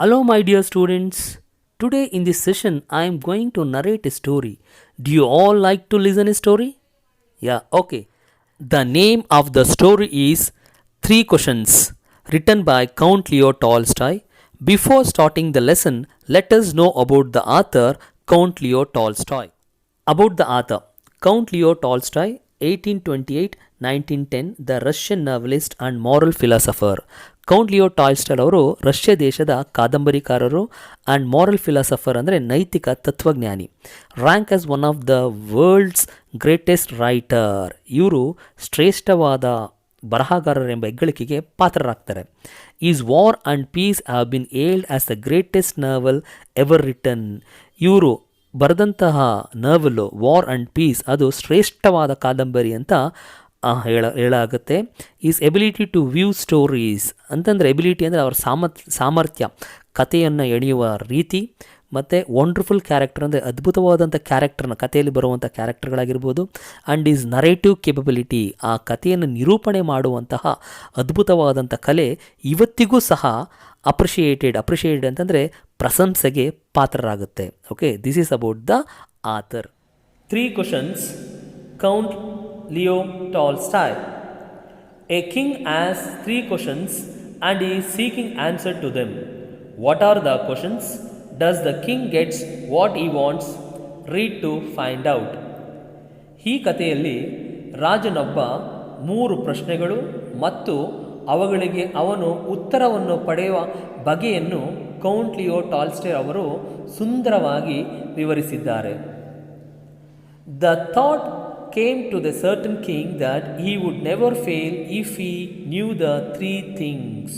Hello, my dear students. Today in this session, I am going to narrate a story. Do you all like to listen a story? Yeah, okay. The name of the story is Three Questions, written by Count Leo Tolstoy. Before starting the lesson, let us know about the author Count Leo Tolstoy. About the author Count Leo Tolstoy, 1828-1910, the Russian novelist and moral philosopher. Count Leo Tolstoy ಅವರು Russia ದೇಶದ ಕಾದಂಬರಿಕಾರರು and moral philosopher ಅಂದರೆ ನೈತಿಕ ತತ್ವಜ್ಞಾನಿ. Rank as one of the world's greatest writer. ಇವರು ಶ್ರೇಷ್ಠವಾದ ಬರಹಗಾರರೆಂಬ ಹೆಗ್ಗಳಿಕೆಗೆ ಪಾತ್ರರಾಗ್ತಾರೆ. His War and Peace have been hailed as the greatest novel ever written. ಇವರು ಬರೆದಂತಹ ನಾವೆಲ್ಲು ವಾರ್ ಆ್ಯಂಡ್ ಪೀಸ್ ಅದು ಶ್ರೇಷ್ಠವಾದ ಕಾದಂಬರಿ ಅಂತ ಹೇಳಾಗುತ್ತೆ. His ability to view stories ಅಂತಂದರೆ ಎಬಿಲಿಟಿ ಅಂದರೆ ಅವರ ಸಾಮರ್ಥ್ಯ, ಕಥೆಯನ್ನು ಎಳೆಯುವ ರೀತಿ, ಮತ್ತು ವಂಡರ್ಫುಲ್ ಕ್ಯಾರೆಕ್ಟರ್ ಅಂದರೆ ಅದ್ಭುತವಾದಂಥ ಕ್ಯಾರೆಕ್ಟರ್ನ ಕಥೆಯಲ್ಲಿ ಬರುವಂಥ ಕ್ಯಾರೆಕ್ಟರ್ಗಳಾಗಿರ್ಬೋದು. ಆ್ಯಂಡ್ ಈಸ್ ನರೇಟಿವ್ ಕೇಪಬಿಲಿಟಿ, ಆ ಕಥೆಯನ್ನು ನಿರೂಪಣೆ ಮಾಡುವಂತಹ ಅದ್ಭುತವಾದಂಥ ಕಲೆ ಇವತ್ತಿಗೂ ಸಹ ಅಪ್ರಿಷಿಯೇಟೆಡ್ ಅಂತಂದರೆ ಪ್ರಶಂಸೆಗೆ ಪಾತ್ರರಾಗುತ್ತೆ. Okay, this is about the author. 3 questions. Count Leo Tolstoy. A king asks 3 questions and he is seeking answer to them. What are the questions? Does the king gets what he wants? Read to find out. ಈ ಕಥೆಯಲ್ಲಿ ರಾಜನೊಬ್ಬ 3 ಪ್ರಶ್ನೆಗಳು ಮತ್ತು ಅವುಗಳಿಗೆ ಅವನು ಉತ್ತರವನ್ನು ಪಡೆಯುವ ಬಗೆಯನ್ನು count Leo Tolstoy ಅವರು ಸುಂದರವಾಗಿ ವಿವರಿಸಿದ್ದಾರೆ. The thought came to the certain king that he would never fail if he knew the 3 things.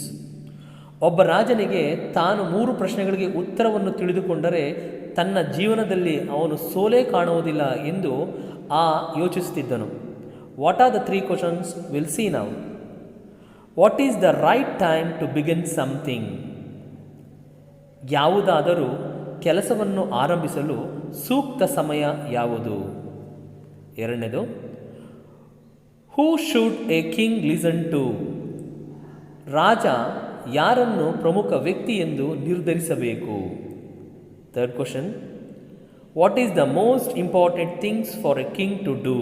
ಒಬ್ಬ ರಾಜನಿಗೆ ತಾನು 3 ಪ್ರಶ್ನೆಗಳಿಗೆ ಉತ್ತರವನ್ನು ತಿಳಿದುಕೊಂಡರೆ ತನ್ನ ಜೀವನದಲ್ಲಿ ಅವನು ಸೋಲೇ ಕಾಣುವುದಿಲ್ಲ ಎಂದು ಯೋಚಿಸುತ್ತಿದ್ದನು. What are the 3 questions? Will see now. What is the right time to begin something? ಯಾವುದಾದರೂ ಕೆಲಸವನ್ನು ಆರಂಭಿಸಲು ಸೂಕ್ತ ಸಮಯ ಯಾವುದು? ಎರಡನೇದು, who should a king listen to? ರಾಜ ಯಾರನ್ನು ಪ್ರಮುಖ ವ್ಯಕ್ತಿ ಎಂದು ನಿರ್ಧರಿಸಬೇಕು? Third question, what is the most important things for a king to do?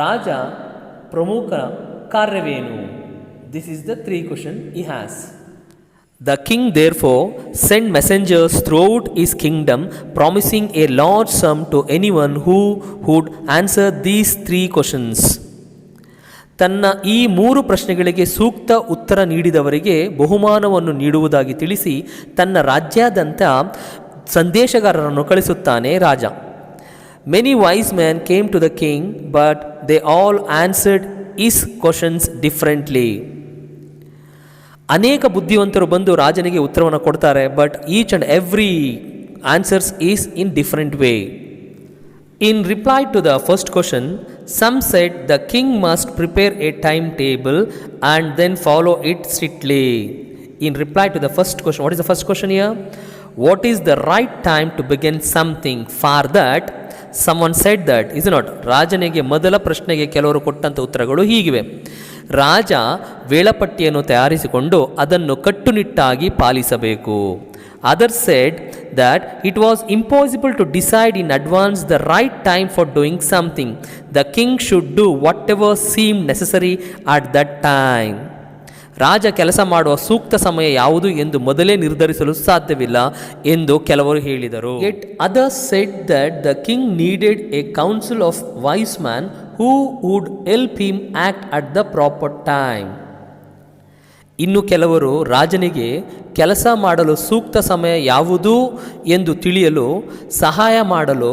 ರಾಜ ಪ್ರಮುಖ ಕಾರ್ಯವೇನು? This is the 3 questions he has. The king therefore sent messengers throughout his kingdom, promising a large sum to anyone who would answer these 3 questions. ತನ್ನ ಈ 3 ಪ್ರಶ್ನೆಗಳಿಗೆ ಸೂಕ್ತ ಉತ್ತರ ನೀಡಿದವರಿಗೆ ಬಹುಮಾನವನ್ನು ನೀಡುವುದಾಗಿ ತಿಳಿಸಿ ತನ್ನ ರಾಜ್ಯಾದ್ಯಂತ ಸಂದೇಶಗಾರರನ್ನು ಕಳಿಸುತ್ತಾನೆ ರಾಜ. Many wise men came to the king, but they all answered his questions differently. ಅನೇಕ ಬುದ್ಧಿವಂತರು ಬಂದು ರಾಜನಿಗೆ ಉತ್ತರವನ್ನು ಕೊಡ್ತಾರೆ, but each and every answers is in different way. In reply to the first question, some said the king must prepare a time table and then follow it strictly. In reply to the first question, what is the first question here? What is the right time to begin something? For that someone said that, is not? ರಾಜನಿಗೆ ಮೊದಲ ಪ್ರಶ್ನೆಗೆ ಕೆಲವರು ಕೊಟ್ಟಂಥ ಉತ್ತರಗಳು ಹೀಗಿವೆ. ರಾಜ ವೇಳಾಪಟ್ಟಿಯನ್ನು ತಯಾರಿಸಿಕೊಂಡು ಅದನ್ನು ಕಟ್ಟುನಿಟ್ಟಾಗಿ ಪಾಲಿಸಬೇಕು. Others said that it was impossible to decide in advance the right time for doing something. The king should do whatever seem necessary at that time. ರಾಜ ಕೆಲಸ ಮಾಡುವ ಸೂಕ್ತ ಸಮಯ ಯಾವುದು ಎಂದು ಮೊದಲೇ ನಿರ್ಧರಿಸಲು ಸಾಧ್ಯವಿಲ್ಲ ಎಂದು ಕೆಲವರು ಹೇಳಿದರು. Yet others said that the king needed a council of wise man who would help him act at the proper time. ಇನ್ನು ಕೆಲವರು ರಾಜನಿಗೆ ಕೆಲಸ ಮಾಡಲು ಸೂಕ್ತ ಸಮಯ ಯಾವುದು ಎಂದು ತಿಳಿಯಲು ಸಹಾಯ ಮಾಡಲು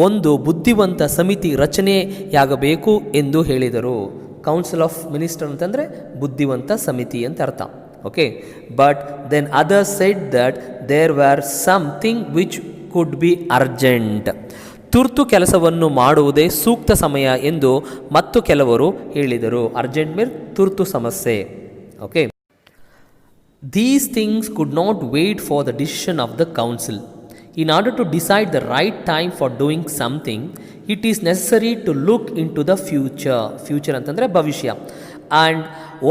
ಒಂದು ಬುದ್ಧಿವಂತ ಸಮಿತಿ ರಚನೆಯಾಗಬೇಕು ಎಂದು ಹೇಳಿದರು. ಕೌನ್ಸಿಲ್ ಆಫ್ ಮಿನಿಸ್ಟರ್ ಅಂತಂದರೆ ಬುದ್ಧಿವಂತ ಸಮಿತಿ ಅಂತ ಅರ್ಥ. Okay, but then others said that there were something which could be urgent. ತುರ್ತು ಕೆಲಸವನ್ನು ಮಾಡುವುದೇ ಸೂಕ್ತ ಸಮಯ ಎಂದು ಮತ್ತು ಕೆಲವರು ಹೇಳಿದರು. ಅರ್ಜೆಂಟ್ ಮೀನ್ ತುರ್ತು ಸಮಸ್ಯೆ. Okay, these things could not wait for the decision of the council. In order to decide the right time for doing something, it is necessary to look into the future ಅಂತಂದರೆ ಭವಿಷ್ಯ. And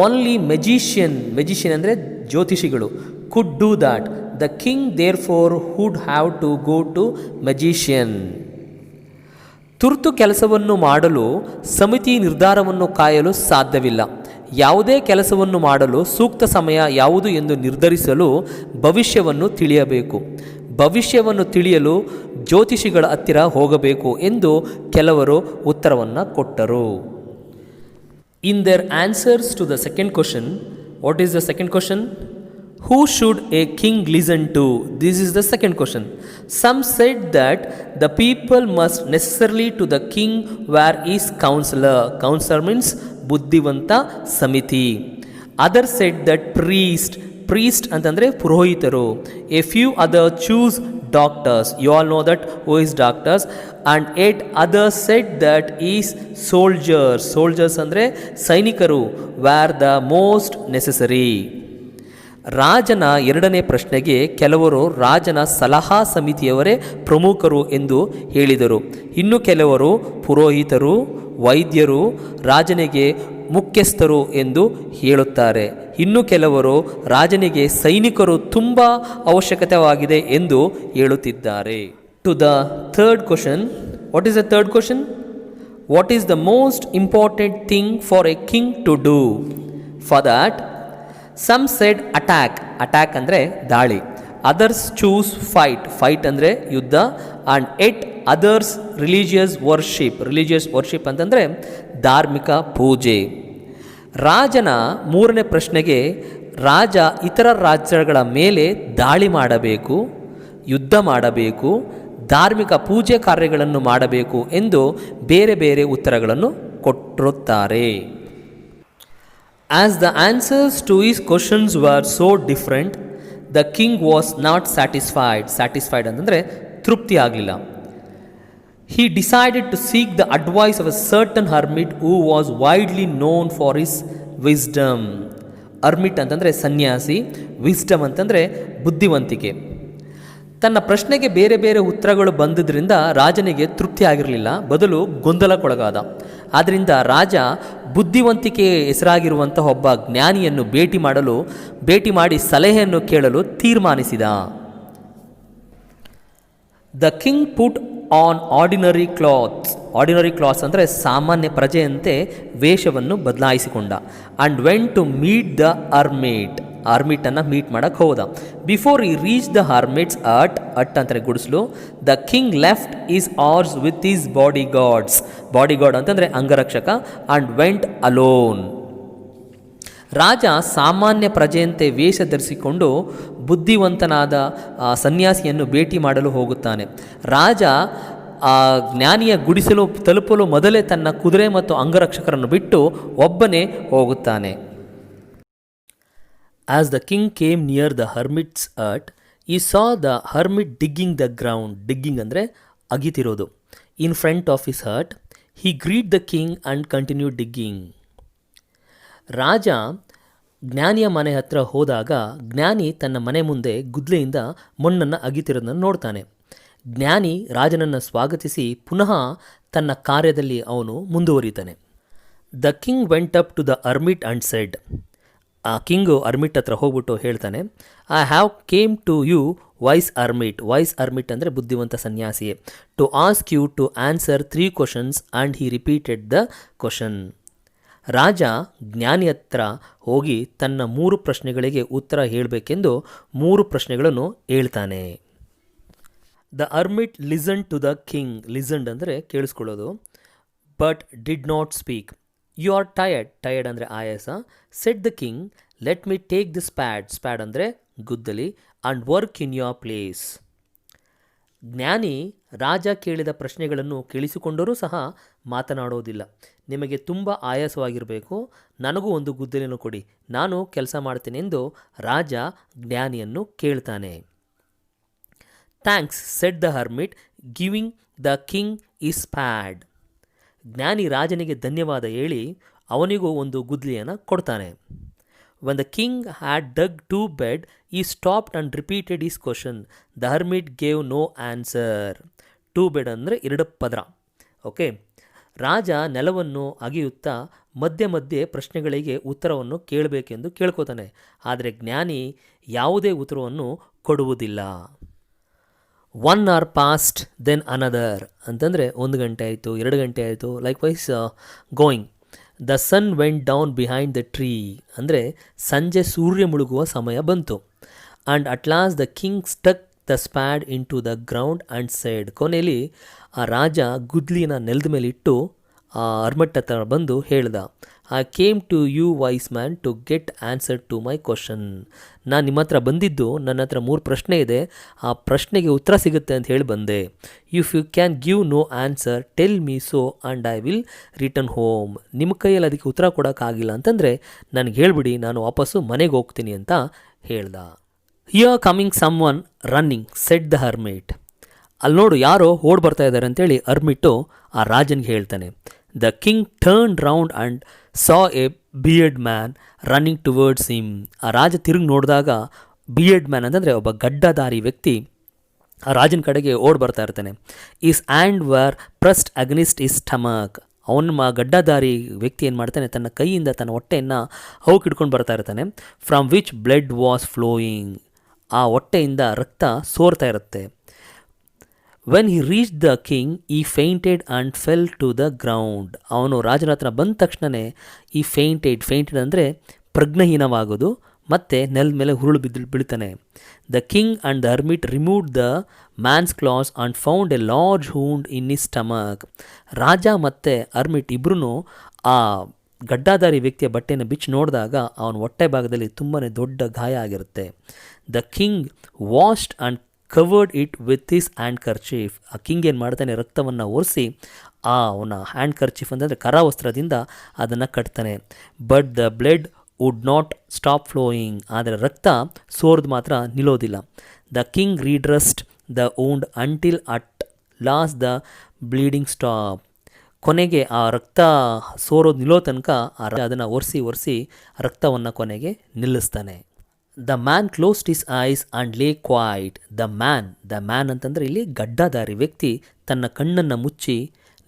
only magician ಅಂದರೆ ಜ್ಯೋತಿಷಿಗಳು could do that. The king therefore would have to go to magician. ತುರ್ತು ಕೆಲಸವನ್ನು ಮಾಡಲು ಸಮಿತಿ ನಿರ್ಧಾರವನ್ನು ಕಾಯಲು ಸಾಧ್ಯವಿಲ್ಲ. ಯಾವುದೇ ಕೆಲಸವನ್ನು ಮಾಡಲು ಸೂಕ್ತ ಸಮಯ ಯಾವುದು ಎಂದು ನಿರ್ಧರಿಸಲು ಭವಿಷ್ಯವನ್ನು ತಿಳಿಯಬೇಕು. ಭವಿಷ್ಯವನ್ನು ತಿಳಿಯಲು ಜ್ಯೋತಿಷಿಗಳ ಹತ್ತಿರ ಹೋಗಬೇಕು ಎಂದು ಕೆಲವರು ಉತ್ತರವನ್ನು ಕೊಟ್ಟರು. In their answers to the second question, what is the second question? Who should a king listen to? This is the second question. Some said that the people must necessarily to the king where is counselor. Counselor means buddhivanta samiti. Others said that priest ಅಂತಂದರೆ ಪುರೋಹಿತರು. A few other choose doctors. You all know that who is doctors. And 8 others said that is soldiers ಅಂದರೆ ಸೈನಿಕರು were the most necessary. ರಾಜನ ಎರಡನೇ ಪ್ರಶ್ನೆಗೆ ಕೆಲವರು ರಾಜನ ಸಲಹಾ ಸಮಿತಿಯವರೇ ಪ್ರಮುಖರು ಎಂದು ಹೇಳಿದರು. ಇನ್ನು ಕೆಲವರು ಪುರೋಹಿತರು, ವೈದ್ಯರು, ರಾಜನಿಗೆ ಮುಖ್ಯಸ್ಥರು ಎಂದು ಹೇಳುತ್ತಾರೆ. ಇನ್ನು ಕೆಲವರು ರಾಜನಿಗೆ ಸೈನಿಕರು ತುಂಬ ಅವಶ್ಯಕತೆಯಾಗಿದೆ ಎಂದು ಹೇಳುತ್ತಿದ್ದಾರೆ. To the third question, what is the third question? What is the most important thing for a king to do? For that some said attack ಅಂದರೆ ದಾಳಿ. ಅದರ್ಸ್ ಚೂಸ್ ಫೈಟ್ ಅಂದರೆ ಯುದ್ಧ. ಆ್ಯಂಡ್ 8 ಅದರ್ಸ್ ರಿಲಿಜಿಯಸ್ ವರ್ಷಿಪ್ ಅಂತಂದರೆ ಧಾರ್ಮಿಕ ಪೂಜೆ. ರಾಜನ ಮೂರನೇ ಪ್ರಶ್ನೆಗೆ ರಾಜ ಇತರ ರಾಜ್ಯಗಳ ಮೇಲೆ ದಾಳಿ ಮಾಡಬೇಕು, ಯುದ್ಧ ಮಾಡಬೇಕು, ಧಾರ್ಮಿಕ ಪೂಜೆ ಕಾರ್ಯಗಳನ್ನು ಮಾಡಬೇಕು ಎಂದು ಬೇರೆ ಬೇರೆ ಉತ್ತರಗಳನ್ನು ಕೊಟ್ಟಿರುತ್ತಾರೆ. As the answers to his questions were so different, the king was not satisfied ಅಂತಂದರೆ ತೃಪ್ತಿ ಆಗಲಿಲ್ಲ. He decided to seek the advice of a certain hermit who was widely known for his wisdom. hermit ಅಂತಂದರೆ ಸನ್ಯಾಸಿ, wisdom ಅಂತಂದರೆ ಬುದ್ಧಿವಂತಿಕೆ. ತನ್ನ ಪ್ರಶ್ನೆಗೆ ಬೇರೆ ಬೇರೆ ಉತ್ತರಗಳು ಬಂದಿದ್ದರಿಂದ ರಾಜನಿಗೆ ತೃಪ್ತಿ ಆಗಿರಲಿಲ್ಲ, ಬದಲು ಗೊಂದಲಕ್ಕೊಳಗಾದ. ಆದ್ದರಿಂದ ರಾಜ ಬುದ್ಧಿವಂತಿಕೆ ಹೆಸರಾಗಿರುವಂತಹ ಒಬ್ಬ ಜ್ಞಾನಿಯನ್ನು ಭೇಟಿ ಮಾಡಿ ಸಲಹೆಯನ್ನು ಕೇಳಲು ತೀರ್ಮಾನಿಸಿದ. The king put on ordinary clothes ಅಂದರೆ ಸಾಮಾನ್ಯ ಪ್ರಜೆಯಂತೆ ವೇಷವನ್ನು ಬದಲಾಯಿಸಿಕೊಂಡ. And went to meet the ಹರ್ಮಿಟನ್ನು ಮೀಟ್ ಮಾಡಕ್ಕೆ ಹೋದ. ಬಿಫೋರ್ ಈ ರೀಚ್ ದ ಹರ್ಮಿಟ್ಸ್ ಹಟ್ ಅಂದರೆ ಗುಡಿಸಲು, the king left his horse with his bodyguard ಅಂತಂದರೆ ಅಂಗರಕ್ಷಕ. And went alone. ರಾಜ ಸಾಮಾನ್ಯ ಪ್ರಜೆಯಂತೆ ವೇಷ ಧರಿಸಿಕೊಂಡು ಬುದ್ಧಿವಂತನಾದ ಸನ್ಯಾಸಿಯನ್ನು ಭೇಟಿ ಮಾಡಲು ಹೋಗುತ್ತಾನೆ. ರಾಜ ಜ್ಞಾನಿಯ ಗುಡಿಸಲು ತಲುಪಲು ಮೊದಲೇ ತನ್ನ ಕುದುರೆ ಮತ್ತು ಅಂಗರಕ್ಷಕರನ್ನು ಬಿಟ್ಟು ಒಬ್ಬನೇ ಹೋಗುತ್ತಾನೆ. As the king came near the hermit's hut, he saw the hermit digging the ground. Digging ಅಂದರೆ ಅಗಿತಿರೋದು. In front of his hut, he greeted the king and continued digging. ರಾಜ ಜ್ಞಾನಿಯ ಮನೆ ಹತ್ರ ಹೋದಾಗ ಜ್ಞಾನಿ ತನ್ನ ಮನೆ ಮುಂದೆ ಗುದ್ಲೆಯಿಂದ ಮಣ್ಣನ್ನು ಅಗಿತಿರೋದನ್ನು ನೋಡ್ತಾನೆ. ಜ್ಞಾನಿ ರಾಜನನ್ನು ಸ್ವಾಗತಿಸಿ ಪುನಃ ತನ್ನ ಕಾರ್ಯದಲ್ಲಿ ಅವನು ಮುಂದುವರಿತಾನೆ. The king went up to the hermit and said. ಆ ಕಿಂಗು ಹರ್ಮಿಟ್ ಹತ್ರ ಹೋಗ್ಬಿಟ್ಟು ಹೇಳ್ತಾನೆ, I have came to you wise hermit ಅಂದರೆ ಬುದ್ಧಿವಂತ ಸನ್ಯಾಸಿಯೇ, to ask you to answer 3 questions and he repeated the question. ರಾಜ ಜ್ಞಾನಿ ಹತ್ರ ಹೋಗಿ ತನ್ನ 3 ಪ್ರಶ್ನೆಗಳಿಗೆ ಉತ್ತರ ಹೇಳಬೇಕೆಂದು 3 ಪ್ರಶ್ನೆಗಳನ್ನು ಹೇಳ್ತಾನೆ. The hermit listen to the king. Listened ಅಂದರೆ ಕೇಳಿಸ್ಕೊಳ್ಳೋದು. But did not speak. You are tired ಅಂದರೆ ಆಯಾಸ. Said the king, let me take this spade ಅಂದರೆ ಗುದ್ದಲಿ, and work in your place. ಜ್ಞಾನಿ ರಾಜ ಕೇಳಿದ ಪ್ರಶ್ನೆಗಳನ್ನು ಕೇಳಿಸಿಕೊಂಡರೂ ಸಹ ಮಾತನಾಡೋದಿಲ್ಲ. ನಿಮಗೆ ತುಂಬ ಆಯಾಸವಾಗಿರಬೇಕು, ನನಗೂ ಒಂದು ಗುದ್ದಲಿಯನ್ನು ಕೊಡಿ, ನಾನು ಕೆಲಸ ಮಾಡ್ತೇನೆ ಎಂದು ರಾಜ ಜ್ಞಾನಿಯನ್ನು ಕೇಳ್ತಾನೆ. Thanks said the hermit, giving the king his spade. ಜ್ಞಾನಿ ರಾಜನಿಗೆ ಧನ್ಯವಾದ ಹೇಳಿ ಅವನಿಗೂ ಒಂದು ಗುದ್ಲಿಯನ್ನು ಕೊಡ್ತಾನೆ. When the king had dug 2 bed, he stopped and repeated his question. The hermit gave no answer. 2 bed ಅಂದರೆ 2 ಪದರ. ಓಕೆ. ರಾಜ ನೆಲವನ್ನು ಅಗೆಯುತ್ತಾ ಮಧ್ಯೆ ಮಧ್ಯೆ ಪ್ರಶ್ನೆಗಳಿಗೆ ಉತ್ತರವನ್ನು ಕೇಳಬೇಕೆಂದು ಕೇಳ್ಕೋತಾನೆ. ಆದರೆ ಜ್ಞಾನಿ ಯಾವುದೇ ಉತ್ತರವನ್ನು ಕೊಡುವುದಿಲ್ಲ. 1 hour passed then another ಅಂತಂದರೆ 1 ಗಂಟೆ ಆಯಿತು, 2 ಗಂಟೆ ಆಯಿತು, likewise going. The sun went down behind the tree ಅಂದರೆ ಸಂಜೆ ಸೂರ್ಯ ಮುಳುಗುವ ಸಮಯ ಬಂತು. And at last the king stuck the spade into the ground and said. ಕೊನೆಯಲ್ಲಿ ಆ ರಾಜ ಗುದ್ಲಿನ ನೆಲದ ಮೇಲೆ ಇಟ್ಟು ಆ ಅರ್ಮಟ್ ಹತ್ರ ಬಂದು ಹೇಳ್ದ, I came to you wise man to get answer to my question. ನಾನು ನಿಮ್ಮ ಹತ್ರ ಬಂದಿದ್ದು, ನನ್ನ ಹತ್ರ 3 ಪ್ರಶ್ನೆ ಇದೆ, ಆ ಪ್ರಶ್ನೆಗೆ ಉತ್ತರ ಸಿಗುತ್ತೆ ಅಂತ ಹೇಳಿ ಬಂದೆ. If you can give no answer tell me so and I will return home. ನಿಮ್ಮ ಕೈಯಲ್ಲಿ ಅದಕ್ಕೆ ಉತ್ತರ ಕೊಡೋಕ್ಕಾಗಿಲ್ಲ ಅಂತಂದರೆ ನನಗೆ ಹೇಳ್ಬಿಡಿ, ನಾನು ವಾಪಸ್ಸು ಮನೆಗೆ ಹೋಗ್ತೀನಿ ಅಂತ ಹೇಳ್ದ. Here coming someone running said the hermit. ಅಲ್ಲಿ ನೋಡು ಯಾರೋ ಓಡ್ ಬರ್ತಾ ಇದ್ದಾರೆ ಅಂತೇಳಿ ಅರ್ಮಿಟ್ಟು ಆ ರಾಜನಿಗೆ ಹೇಳ್ತಾನೆ. The king turn round and saw A beard man running towards him. ಆ ರಾಜ ತಿರುಗಿ ನೋಡಿದಾಗ ಬಿಯರ್ಡ್ ಮ್ಯಾನ್ ಅಂತಂದರೆ ಒಬ್ಬ ಗಡ್ಡಧಾರಿ ವ್ಯಕ್ತಿ ಆ ರಾಜನ ಕಡೆಗೆ ಓಡ್ ಬರ್ತಾ ಇರ್ತಾನೆ. His hand were pressed against his stomach. ಅವನ ಗಡ್ಡಧಾರಿ ವ್ಯಕ್ತಿ ಏನು ಮಾಡ್ತಾನೆ, ತನ್ನ ಕೈಯಿಂದ ತನ್ನ ಹೊಟ್ಟೆಯನ್ನು ಹೌಕ್ ಹಿಡ್ಕೊಂಡು ಬರ್ತಾ ಇರ್ತಾನೆ. From which blood was flowing. ಆ ಹೊಟ್ಟೆಯಿಂದ ರಕ್ತ ಸೋರ್ತಾ ಇರುತ್ತೆ. When he reach the king he fainted and fell to the ground. ಅವನು ರಾಜನ ಹತ್ರ ಬಂದ ತಕ್ಷಣವೇ ಈ ಫೇಂಟೆಡ್ ಅಂದರೆ ಪ್ರಜ್ಞಹೀನವಾಗೋದು ಮತ್ತು ನೆಲದ ಮೇಲೆ ಹುರುಳು ಬೀಳ್ತಾನೆ. The king and the hermit removed the man's clothes and found a large wound in his stomach. ರಾಜ ಮತ್ತು ಹರ್ಮಿಟ್ ಇಬ್ಬರೂ ಆ ಗಡ್ಡಧಾರಿ ವ್ಯಕ್ತಿಯ ಬಟ್ಟೆಯನ್ನು ಬಿಚ್ಚಿ ನೋಡಿದಾಗ ಅವನ ಹೊಟ್ಟೆ ಭಾಗದಲ್ಲಿ ತುಂಬಾ ದೊಡ್ಡ ಗಾಯ ಆಗಿರುತ್ತೆ. The king washed and covered it with his hand kerchief. ಆ ಕಿಂಗ್ ಏನು ಮಾಡ್ತಾನೆ, ರಕ್ತವನ್ನು ಒರೆಸಿ ಅವನ ಹ್ಯಾಂಡ್ ಕರ್ಚೀಫ್ ಅಂತಂದರೆ ಕರವಸ್ತ್ರದಿಂದ ಅದನ್ನು ಕಟ್ತಾನೆ. But the blood would not stop flowing. ಆದರೆ ರಕ್ತ ಸೋರ್ದು ಮಾತ್ರ ನಿಲ್ಲೋದಿಲ್ಲ. The king redressed the wound until at last the bleeding stop. ಕೊನೆಗೆ ಆ ರಕ್ತ ಸೋರೋದು ನಿಲ್ಲೋ ತನಕ ಅದನ್ನು ಒರೆಸಿ ರಕ್ತವನ್ನು ಕೊನೆಗೆ ನಿಲ್ಲಿಸ್ತಾನೆ. The man closed his eyes and lay quiet. The man ಅಂತಂದರೆ ಇಲ್ಲಿ ಗಡ್ಡಧಾರಿ ವ್ಯಕ್ತಿ ತನ್ನ ಕಣ್ಣನ್ನು ಮುಚ್ಚಿ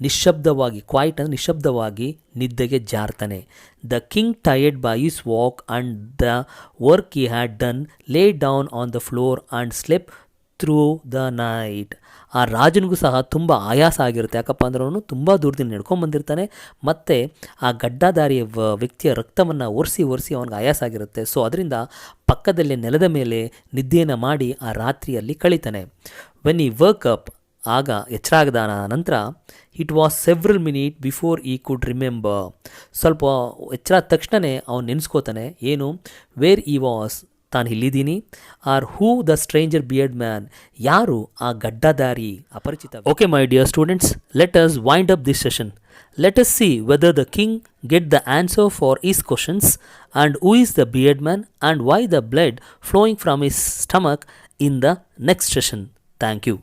ನಿಶ್ಶಬ್ದವಾಗಿ, ಕ್ವೈಟ್ ಅಂದರೆ ನಿಶ್ಶಬ್ದವಾಗಿ ನಿದ್ದೆಗೆ ಜಾರ್ತಾನೆ. The king tired by his walk and the work he had done lay down on the floor and slept through the night. ಆ ರಾಜನಿಗೂ ಸಹ ತುಂಬ ಆಯಾಸ ಆಗಿರುತ್ತೆ. ಯಾಕಪ್ಪ ಅಂದ್ರೆ ಅವನು ತುಂಬ ದೂರದಿಂದ ನಡ್ಕೊಂಬಂದಿರ್ತಾನೆ ಮತ್ತು ಆ ಗಡ್ಡಧಾರಿಯ ವ್ಯಕ್ತಿಯ ರಕ್ತವನ್ನು ಒರೆಸಿ ಅವನಿಗೆ ಆಯಾಸ ಆಗಿರುತ್ತೆ. ಸೊ ಅದರಿಂದ ಪಕ್ಕದಲ್ಲೇ ನೆಲದ ಮೇಲೆ ನಿದ್ದೆಯನ್ನು ಮಾಡಿ ಆ ರಾತ್ರಿಯಲ್ಲಿ ಕಳೀತಾನೆ. ವೆನ್ ಈ ವರ್ಕ್ ಅಪ್, ಆಗ ಎಚ್ಚರ ಆಗದ ನಂತರ it was several minute before ಈ ಕುಡ್ ರಿಮೆಂಬರ್. ಸ್ವಲ್ಪ ಎಚ್ಚರ ಆದ ತಕ್ಷಣವೇ ಅವನು ನೆನೆಸ್ಕೋತಾನೆ, ಏನು, ವೇರ್ ಈ ವಾಸ್, ತಾನು ಇಲ್ಲಿದ್ದೀನಿ, or who the stranger beard man, ಯಾರು ಆ ಗಡ್ಡಧಾರಿ ಅಪರಿಚಿತ. Okay my dear students, let us wind up this session. Let us see whether the king get the answer for his questions and who is the beard man and why the blood flowing from his stomach in the next session. Thank you.